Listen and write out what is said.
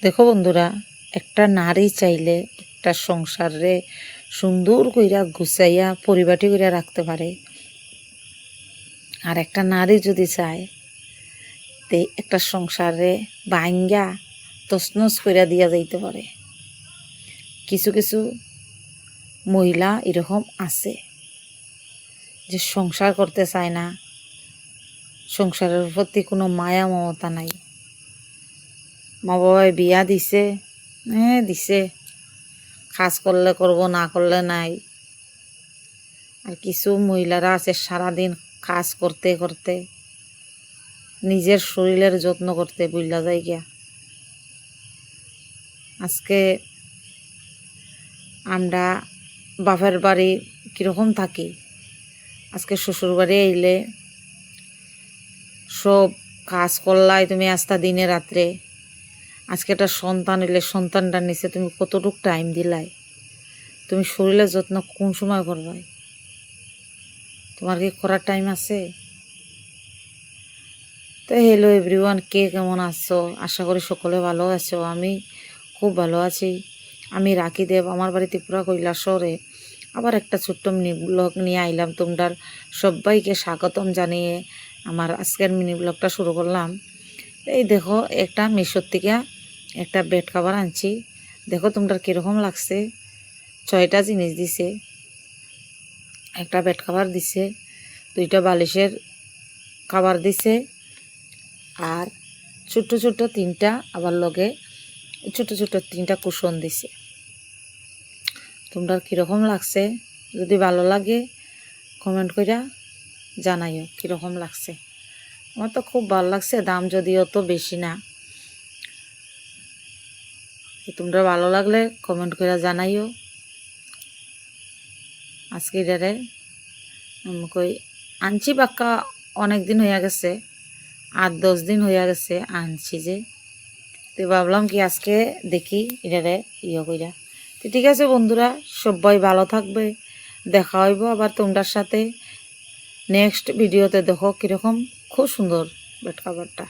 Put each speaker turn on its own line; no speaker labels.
দেখো বন্ধুরা, একটা নারী চাইলে একটা সংসারে সুন্দর কইরা গুছাইয়া পরিপাটি কইরা রাখতে পারে। আর একটা নারী যদি চায় তে একটা সংসারে ভাঙ্গা তছনছ কইরা দিয়া যাইতে পারে। কিছু কিছু মহিলা এরকম আছে যে সংসার করতে চায় না, সংসারের প্রতি কোনো মায়া মমতা নাই। মা বাবায় বিয়া দিছে, দিছে, কাজ করলে করব, না করলে নাই। আর কিছু মহিলারা আছে সারাদিন কাজ করতে করতে নিজের শরীরের যত্ন করতে ভুইলা যায় গিয়া। আজকে আমরা বাপের বাড়ি কীরকম থাকি, আজকে শ্বশুর বাড়ি আইলে সব কাজ করলাই তুমি আস্তা দিনে রাত্রে। আজকে একটা সন্তান হইলে সন্তানটার নিচে তুমি কতটুকু টাইম দিলাই, তুমি শরীরের যত্ন কোন সময় করবাই? তোমার কি করার টাইম আছে? তো হ্যালো এভরিওয়ান, কে কেমন আছো? আশা করি সকলে ভালো আছো। আমি খুব ভালো আছি। আমি রাখি দেব, আমার বাড়ি ত্রিপুরা কৈলাসহরে আবার একটা ছোট্ট মিনি ব্লগ নিয়ে আইলাম। তোমরার সবাইকে স্বাগতম জানিয়ে আমার আজকের মিনি ব্লগটা শুরু করলাম। এই দেখো, একটা মিশোর থেকে একটা বেড কাভার আনছি। দেখো তোমরা কীরকম লাগছে। 6টা জিনিস দিছে, একটা বেড কাভার দিছে, 2টা বালিশের কাভার দিছে, আর ছোট্ট ছোট্ট 3টা আবার লগে ছোট্ট ছোট্ট 3টা কুশন দিছে। তোমরা কীরকম লাগছে? যদি ভালো লাগে কমেন্ট কইরা জানাইও কীরকম লাগছে। আমার তো খুব ভালো লাগছে, দাম যদিও তো বেশি না। তোমরা ভালো লাগলে কমেন্ট করে জানাইও। আজকে এটারে কই আনছি পাক্কা অনেক দিন হইয়া গেছে, 8-10 দিন হইয়া গেছে আনছি যে। তো ভাবলাম কি আজকে দেখি এটারে কইরা। তো ঠিক আছে বন্ধুরা, সবাই ভালো থাকবে, দেখা হইব আবার তোমরার সাথে নেক্সট ভিডিওতে। দেখো কীরকম খুব সুন্দর বেড কাভারটা।